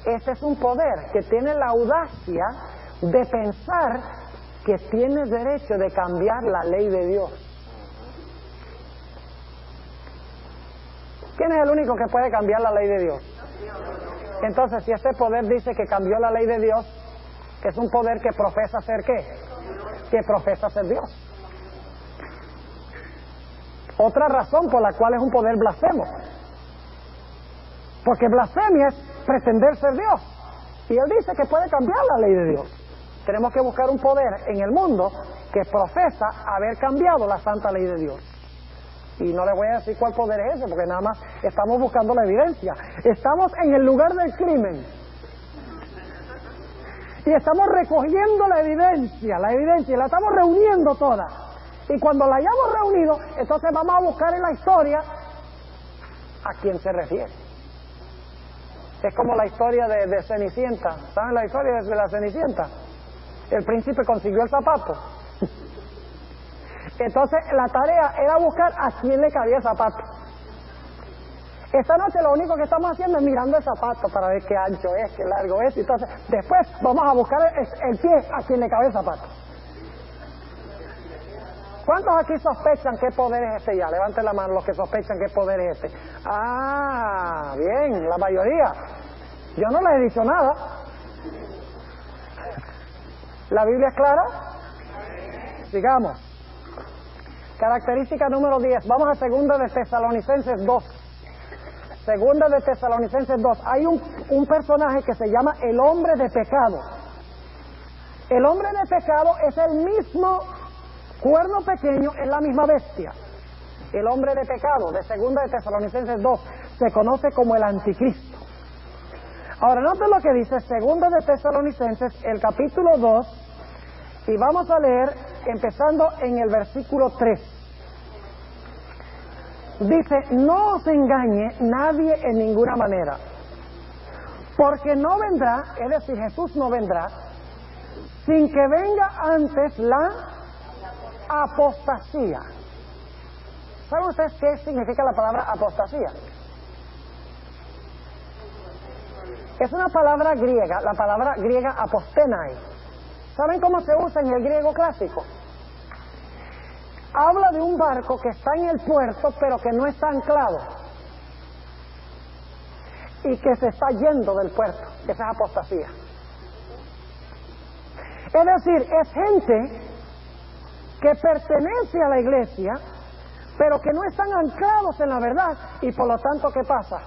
Este es un poder que tiene la audacia de pensar que tiene derecho de cambiar la ley de Dios. ¿Quién es el único que puede cambiar la ley de Dios? Entonces, si este poder dice que cambió la ley de Dios, es un poder que profesa ser ¿qué? Que profesa ser Dios. Otra razón por la cual es un poder blasfemo. Porque blasfemia es pretender ser Dios. Y él dice que puede cambiar la ley de Dios. Tenemos que buscar un poder en el mundo que profesa haber cambiado la santa ley de Dios. Y no les voy a decir cuál poder es ese, porque nada más estamos buscando la evidencia. Estamos en el lugar del crimen. Y estamos recogiendo la evidencia la estamos reuniendo toda. Y cuando la hayamos reunido, entonces vamos a buscar en la historia a quién se refiere. Es como la historia de Cenicienta. ¿Saben la historia de la Cenicienta? El príncipe consiguió el zapato. Entonces la tarea era buscar a quién le cabía el zapato. Esta noche lo único que estamos haciendo es mirando el zapato para ver qué ancho es, qué largo es. Entonces después vamos a buscar el pie a quien le cabe el zapato. ¿Cuántos aquí sospechan qué poder es este ya? Levanten la mano los que sospechan qué poder es este. Ah, bien, la mayoría. Yo no les he dicho nada. ¿La Biblia es clara? Sigamos. Característica número 10. Vamos a 2 de Tesalonicenses 2. 2 de Tesalonicenses 2. Hay un personaje que se llama el hombre de pecado. El hombre de pecado es el mismo cuerno pequeño, es la misma bestia. El hombre de pecado, de 2 de Tesalonicenses 2, se conoce como el anticristo. Ahora, noten lo que dice 2 de Tesalonicenses, el capítulo 2, y vamos a leer empezando en el versículo 3. Dice, no os engañe nadie en ninguna manera, porque no vendrá, es decir, Jesús no vendrá, sin que venga antes la apostasía. ¿Saben ustedes qué significa la palabra apostasía? Es una palabra griega, la palabra griega apostenai. ¿Saben cómo se usa en el griego clásico? Habla de un barco que está en el puerto, pero que no está anclado y que se está yendo del puerto. Esa es apostasía. Es decir, es gente que pertenece a la iglesia, pero que no están anclados en la verdad, y por lo tanto, ¿qué pasa?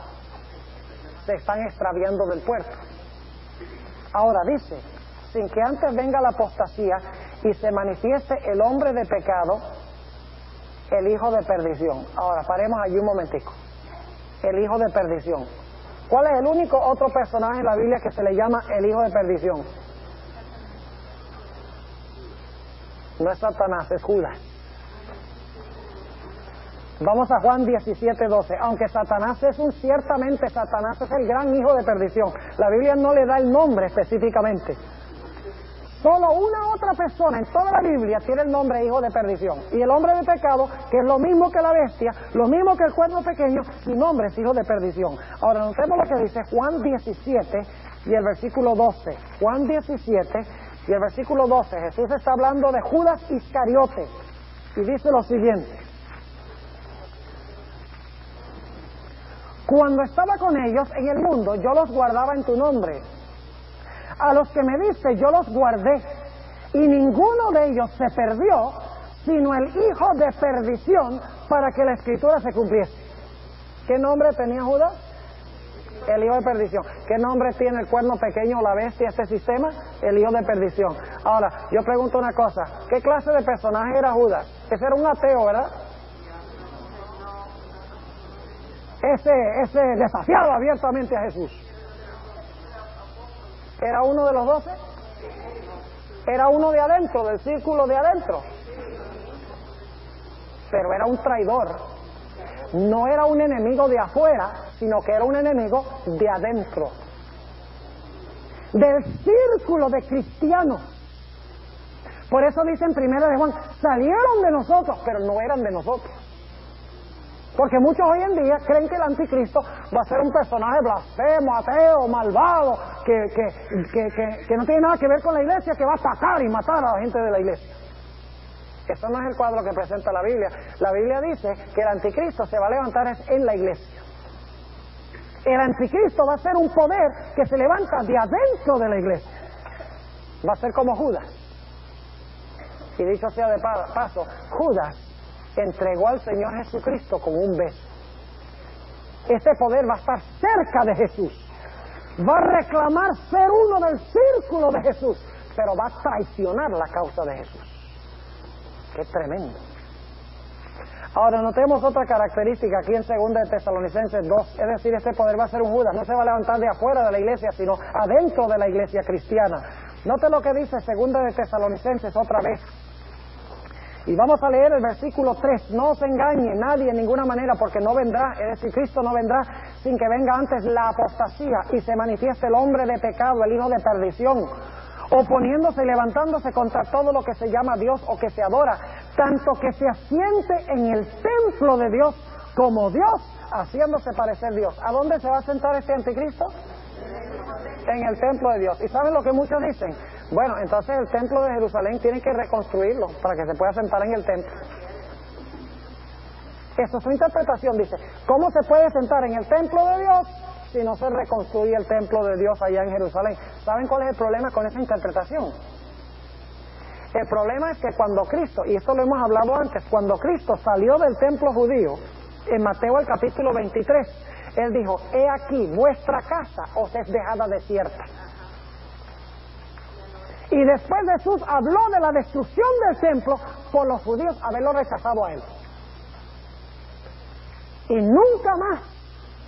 Se están extraviando del puerto. Ahora dice, sin que antes venga la apostasía y se manifieste el hombre de pecado, el hijo de perdición. Ahora, paremos allí un momentico. El hijo de perdición. ¿Cuál es el único otro personaje en la Biblia que se le llama el hijo de perdición? No es Satanás, es Judas. Vamos a Juan 17:12. Aunque Satanás ciertamente Satanás es el gran hijo de perdición, la Biblia no le da el nombre específicamente. Solo una otra persona en toda la Biblia tiene el nombre hijo de perdición. Y el hombre de pecado, que es lo mismo que la bestia, lo mismo que el cuerno pequeño, su nombre es hijo de perdición. Ahora notemos lo que dice Juan 17 y el versículo 12. Juan 17 y el versículo 12. Jesús está hablando de Judas Iscariote y dice lo siguiente. Cuando estaba con ellos en el mundo, yo los guardaba en tu nombre. A los que me diste yo los guardé, y ninguno de ellos se perdió, sino el hijo de perdición, para que la escritura se cumpliese. ¿Qué nombre tenía Judas? El hijo de perdición. ¿Qué nombre tiene el cuerno pequeño, la bestia, este sistema? El hijo de perdición. Ahora, yo pregunto una cosa, ¿qué clase de personaje era Judas? Ese era un ateo, ¿verdad? Ese desafiaba abiertamente a Jesús. ¿Era uno de los 12? ¿Era uno de adentro, del círculo de adentro? Pero era un traidor. No era un enemigo de afuera, sino que era un enemigo de adentro. Del círculo de cristianos. Por eso dice en 1 de Juan, salieron de nosotros, pero no eran de nosotros. Porque muchos hoy en día creen que el anticristo va a ser un personaje blasfemo, ateo, malvado, que no tiene nada que ver con la iglesia, que va a atacar y matar a la gente de la iglesia. Eso no es el cuadro que presenta la Biblia. La Biblia dice que el anticristo se va a levantar en la iglesia. El anticristo va a ser un poder que se levanta de adentro de la iglesia. Va a ser como Judas. Y dicho sea de paso, Judas entregó al Señor Jesucristo con un beso. Este poder va a estar cerca de Jesús, va a reclamar ser uno del círculo de Jesús, pero va a traicionar la causa de Jesús. ¡Qué tremendo! Ahora notemos otra característica aquí en 2 de Tesalonicenses 2, es decir, este poder va a ser un Judas, no se va a levantar de afuera de la iglesia, sino adentro de la iglesia cristiana. Note lo que dice 2 de Tesalonicenses otra vez. Y vamos a leer el versículo 3. No os engañe nadie en ninguna manera, porque no vendrá, es decir, Cristo no vendrá sin que venga antes la apostasía y se manifieste el hombre de pecado, el hijo de perdición, oponiéndose y levantándose contra todo lo que se llama Dios o que se adora, tanto que se asiente en el templo de Dios como Dios, haciéndose parecer Dios. ¿A dónde se va a sentar este anticristo? En el templo de Dios. ¿Y saben lo que muchos dicen? Bueno, entonces el templo de Jerusalén tiene que reconstruirlo para que se pueda sentar en el templo. Eso es su interpretación, dice. ¿Cómo se puede sentar en el templo de Dios si no se reconstruye el templo de Dios allá en Jerusalén? ¿Saben cuál es el problema con esa interpretación? El problema es que cuando Cristo, y esto lo hemos hablado antes, cuando Cristo salió del templo judío, en Mateo el capítulo 23, Él dijo, he aquí, vuestra casa os es dejada desierta. Y después Jesús habló de la destrucción del templo por los judíos haberlo rechazado a Él. Y nunca más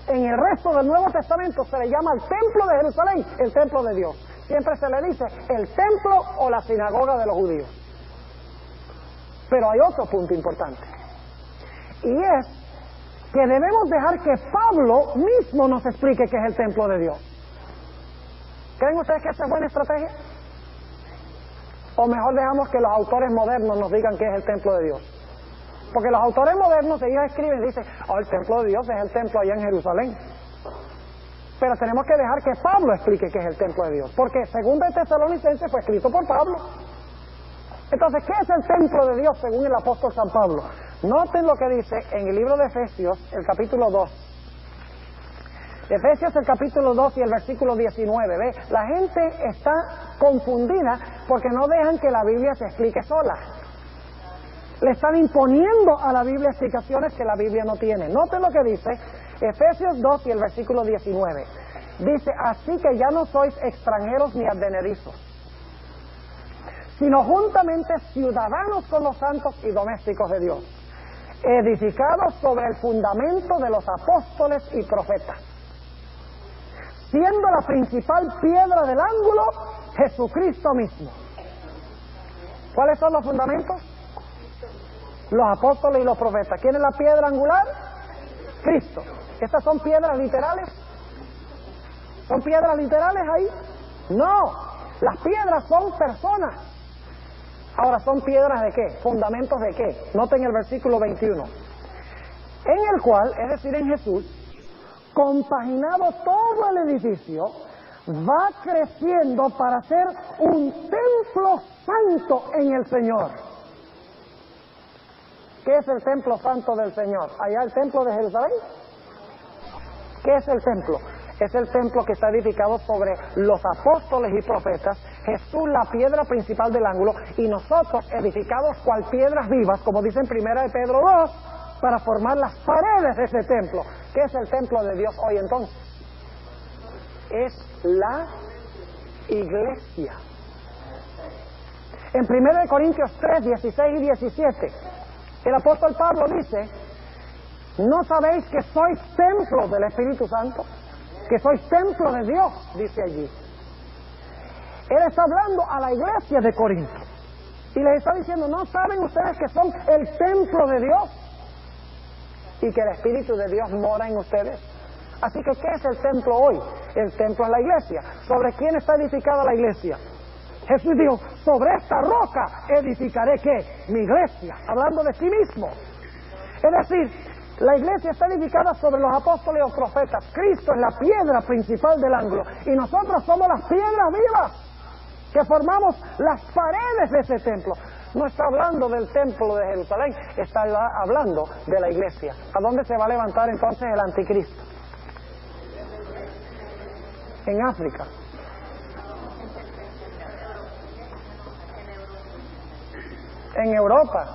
en el resto del Nuevo Testamento se le llama al templo de Jerusalén el templo de Dios. Siempre se le dice el templo o la sinagoga de los judíos. Pero hay otro punto importante, y es que debemos dejar que Pablo mismo nos explique qué es el templo de Dios. ¿Creen ustedes que esta es buena estrategia? ¿O mejor dejamos que los autores modernos nos digan qué es el templo de Dios? Porque los autores modernos, ellos escriben y dicen, el templo de Dios es el templo allá en Jerusalén. Pero tenemos que dejar que Pablo explique qué es el templo de Dios, porque según de Tesalonicenses fue escrito por Pablo. Entonces, ¿qué es el templo de Dios según el apóstol San Pablo? Noten lo que dice en el libro de Efesios, el capítulo 2. Efesios, el capítulo 2 y el versículo 19. ¿Ve? La gente está confundida porque no dejan que la Biblia se explique sola. Le están imponiendo a la Biblia explicaciones que la Biblia no tiene. Noten lo que dice Efesios 2 y el versículo 19. Dice, así que ya no sois extranjeros ni advenedizos, sino juntamente ciudadanos con los santos y domésticos de Dios, edificados sobre el fundamento de los apóstoles y profetas, siendo la principal piedra del ángulo Jesucristo mismo. ¿Cuáles son los fundamentos? Los apóstoles y los profetas. ¿Quién es la piedra angular? Cristo. ¿Estas son piedras literales? ¿Son piedras literales ahí? No, las piedras son personas. Ahora, ¿son piedras de qué? ¿Fundamentos de qué? Noten el versículo 21. En el cual, es decir, en Jesús, compaginado todo el edificio, va creciendo para ser un templo santo en el Señor. ¿Qué es el templo santo del Señor? ¿Allá el templo de Jerusalén? ¿Qué es el templo? Es el templo que está edificado sobre los apóstoles y profetas, Jesús la piedra principal del ángulo, y nosotros edificados cual piedras vivas, como dice en 1 de Pedro 2, para formar las paredes de ese templo. ¿Qué es el templo de Dios hoy entonces? Es la iglesia. En 1 de Corintios 3, 16 y 17, el apóstol Pablo dice, ¿no sabéis que sois templo del Espíritu Santo? Que sois templo de Dios, dice allí. Él está hablando a la iglesia de Corinto y les está diciendo, ¿no saben ustedes que son el templo de Dios y que el Espíritu de Dios mora en ustedes? Así que, ¿qué es el templo hoy? El templo es la iglesia. ¿Sobre quién está edificada la iglesia? Jesús dijo, sobre esta roca edificaré, ¿qué? Mi iglesia, hablando de sí mismo. Es decir, la iglesia está edificada sobre los apóstoles y los profetas. Cristo es la piedra principal del ángulo y nosotros somos las piedras vivas que formamos las paredes de ese templo. No está hablando del templo de Jerusalén, está hablando de la iglesia. ¿A dónde se va a levantar entonces el anticristo? En África. En Europa.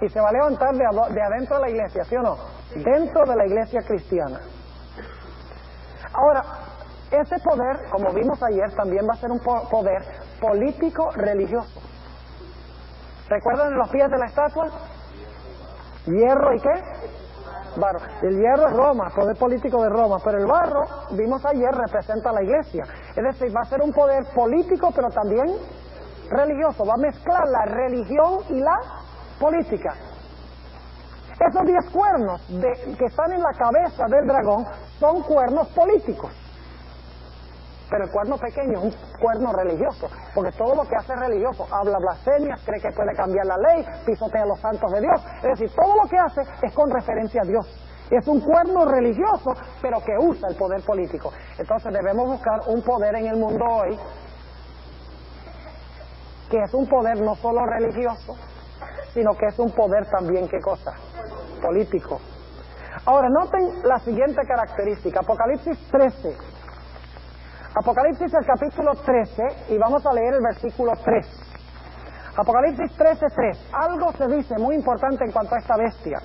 Y se va a levantar de adentro de la iglesia, ¿sí o no? Dentro de la iglesia cristiana. Ahora, ese poder, como vimos ayer, también va a ser un poder político-religioso. ¿Recuerdan los pies de la estatua? ¿Hierro y qué? Barro. El hierro es Roma, poder político de Roma, pero el barro, vimos ayer, representa a la iglesia. Es decir, va a ser un poder político, pero también religioso. Va a mezclar la religión y la política. Esos 10 cuernos que están en la cabeza del dragón son cuernos políticos. Pero el cuerno pequeño es un cuerno religioso, porque todo lo que hace es religioso. Habla blasfemias, cree que puede cambiar la ley, pisotea a los santos de Dios. Es decir, todo lo que hace es con referencia a Dios. Es un cuerno religioso, pero que usa el poder político. Entonces debemos buscar un poder en el mundo hoy, que es un poder no solo religioso, sino que es un poder también, ¿qué cosa? Político. Ahora, noten la siguiente característica. Apocalipsis 13. Apocalipsis el capítulo 13 y vamos a leer el versículo 3. Apocalipsis 13:3. Algo se dice muy importante en cuanto a esta bestia.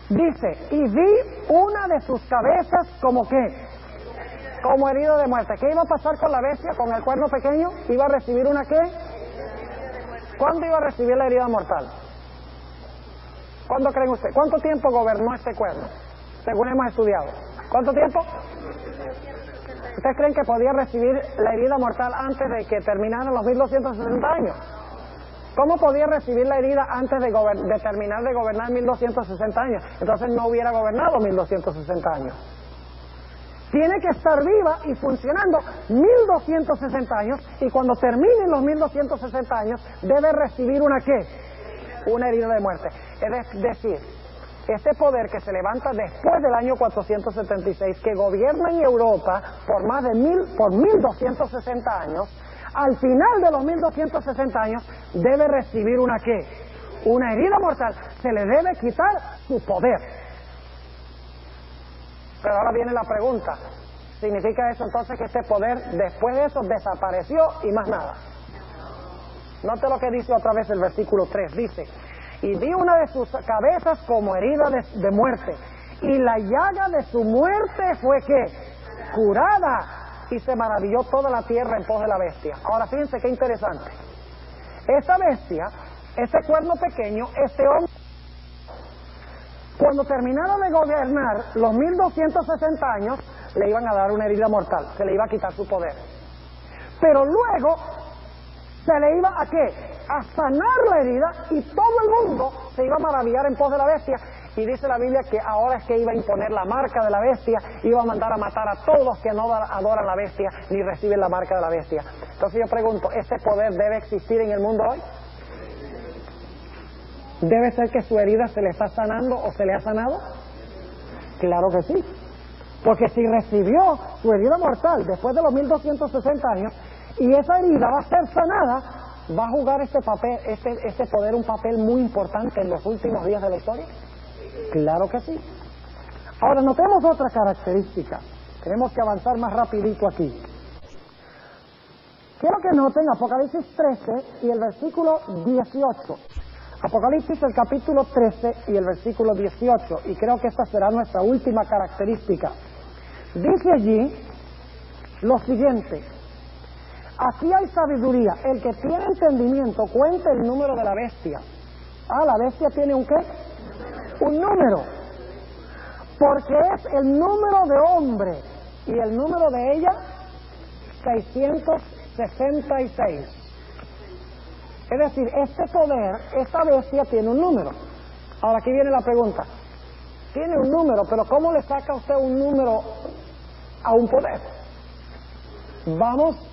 Dice, y vi una de sus cabezas como ¿qué? Como herido de muerte. ¿Qué iba a pasar con la bestia, con el cuerno pequeño? Iba a recibir una ¿qué? ¿Cuándo iba a recibir la herida mortal? ¿Cuándo creen ustedes? ¿Cuánto tiempo gobernó este cuerno? Según hemos estudiado. ¿Cuánto tiempo? ¿Ustedes creen que podía recibir la herida mortal antes de que terminaran los 1260 años? ¿Cómo podía recibir la herida antes de terminar de gobernar 1260 años? Entonces no hubiera gobernado 1260 años. Tiene que estar viva y funcionando 1260 años, y cuando terminen los 1260 años debe recibir ¿una qué? Una herida de muerte. Es decir, este poder que se levanta después del año 476, que gobierna en Europa por 1260 años, al final de los 1260 años debe recibir ¿una qué? Una herida mortal. Se le debe quitar su poder. Pero ahora viene la pregunta: ¿significa eso entonces que este poder después de eso desapareció y más nada? Note lo que dice otra vez el versículo 3, dice: y di una de sus cabezas como herida de muerte, y la llaga de su muerte fue ¿qué? Curada, y se maravilló toda la tierra en pos de la bestia. Ahora fíjense qué interesante. Esta bestia, este cuerno pequeño, este hombre, cuando terminara de gobernar los 1260 años, le iban a dar una herida mortal, se le iba a quitar su poder. Pero luego se le iba a ¿qué? A sanar la herida, y todo el mundo se iba a maravillar en pos de la bestia. Y dice la Biblia que ahora es que iba a imponer la marca de la bestia, iba a mandar a matar a todos los que no adoran la bestia ni reciben la marca de la bestia. Entonces yo pregunto, ¿este poder debe existir en el mundo hoy? ¿Debe ser que su herida se le está sanando o se le ha sanado? Claro que sí. Porque si recibió su herida mortal después de los 1260 años, y esa herida va a ser sanada, ¿va a jugar este poder un papel muy importante en los últimos días de la historia? Claro que sí. Ahora notemos otra característica. Tenemos que avanzar más rapidito aquí. Quiero que noten Apocalipsis 13 y el versículo 18. Apocalipsis el capítulo 13 y el versículo 18. Y creo que esta será nuestra última característica. Dice allí lo siguiente: aquí hay sabiduría. El que tiene entendimiento cuente el número de la bestia. La bestia tiene ¿un qué? Un número, porque es el número de hombre, y el número de ella 666. Es decir, este poder, esta bestia tiene un número. Ahora aquí viene la pregunta: tiene un número, pero ¿cómo le saca usted un número a un poder? Vamos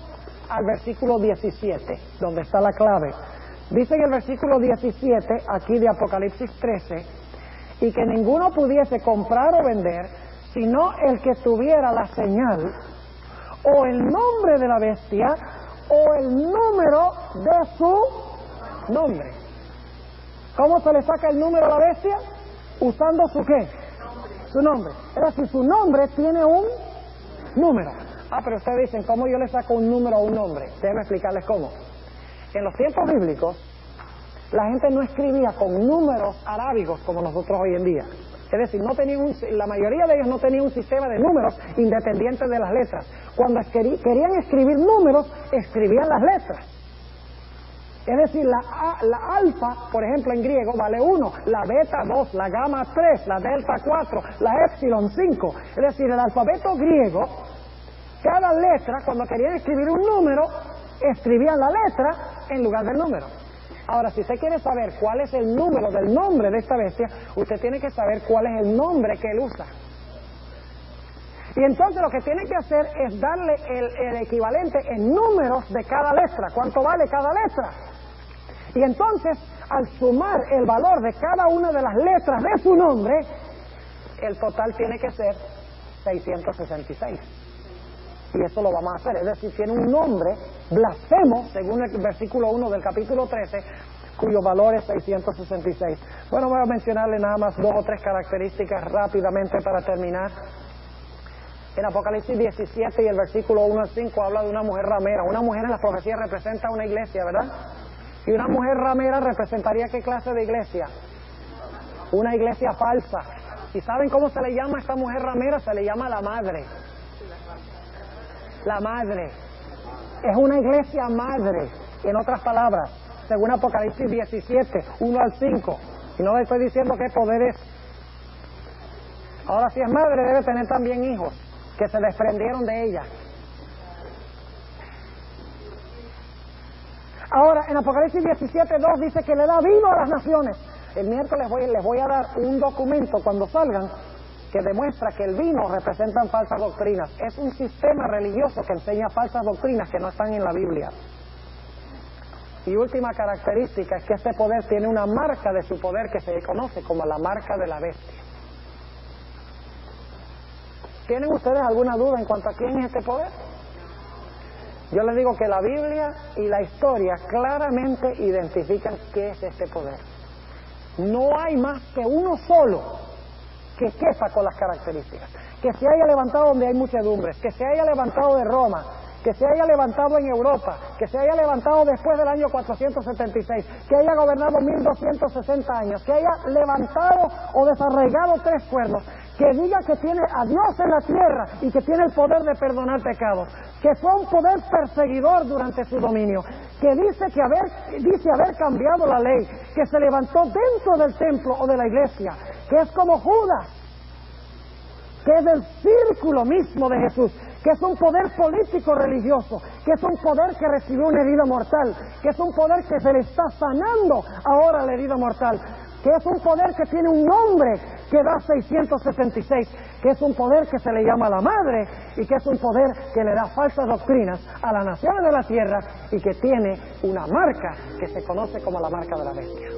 al versículo 17, donde está la clave. Dice en el versículo 17 aquí de Apocalipsis 13: y que ninguno pudiese comprar o vender, sino el que tuviera la señal, o el nombre de la bestia, o el número de su nombre. ¿Cómo se le saca el número a la bestia? Usando su ¿qué? Su nombre. Es decir, su nombre tiene un número. Pero ustedes dicen, ¿cómo yo le saco un número a un nombre? Déjenme explicarles cómo. En los tiempos bíblicos, la gente no escribía con números arábigos como nosotros hoy en día. Es decir, la mayoría de ellos no tenían un sistema de números independientes de las letras. Cuando querían escribir números, escribían las letras. Es decir, la alfa, por ejemplo, en griego vale 1, la beta 2, la gamma 3, la delta 4, la épsilon 5. Es decir, el alfabeto griego, cada letra, cuando querían escribir un número, escribían la letra en lugar del número. Ahora, si usted quiere saber cuál es el número del nombre de esta bestia, usted tiene que saber cuál es el nombre que él usa. Y entonces lo que tiene que hacer es darle el equivalente en números de cada letra. ¿Cuánto vale cada letra? Y entonces, al sumar el valor de cada una de las letras de su nombre, el total tiene que ser 666. Y eso lo vamos a hacer. Es decir, tiene un nombre blasfemo, según el versículo 1 del capítulo 13, cuyo valor es 666. Bueno, voy a mencionarle nada más 2 o 3 características rápidamente para terminar. En Apocalipsis 17 y el versículo 1 al 5 habla de una mujer ramera. Una mujer en las profecías representa una iglesia, ¿verdad? Y una mujer ramera representaría ¿qué clase de iglesia? Una iglesia falsa. ¿Y saben cómo se le llama a esta mujer ramera? Se le llama la madre. La madre. Es una iglesia madre, en otras palabras, según Apocalipsis 17, 1 al 5. Y no le estoy diciendo qué poder es. Ahora, si es madre, debe tener también hijos que se desprendieron de ella. Ahora, en Apocalipsis 17:2 dice que le da vino a las naciones. El miércoles les voy a dar un documento cuando salgan que demuestra que el vino representa falsas doctrinas. Es un sistema religioso que enseña falsas doctrinas que no están en la Biblia. Y última característica es que este poder tiene una marca de su poder que se conoce como la marca de la bestia. ¿Tienen ustedes alguna duda en cuanto a quién es este poder? Yo les digo que la Biblia y la historia claramente identifican qué es este poder. No hay más que uno solo que quepa con las características. Que se haya levantado donde hay muchedumbres, que se haya levantado de Roma, que se haya levantado en Europa, que se haya levantado después del año 476, que haya gobernado 1260 años, que haya levantado o desarraigado 3 cuernos, que diga que tiene a Dios en la tierra y que tiene el poder de perdonar pecados, que fue un poder perseguidor durante su dominio, que dice haber cambiado la ley, que se levantó dentro del templo o de la iglesia, que es como Judas, que es del círculo mismo de Jesús, que es un poder político religioso, que es un poder que recibió una herida mortal, que es un poder que se le está sanando ahora la herida mortal, que es un poder que tiene un nombre que da 666, que es un poder que se le llama la madre y que es un poder que le da falsas doctrinas a las naciones de la tierra y que tiene una marca que se conoce como la marca de la bestia.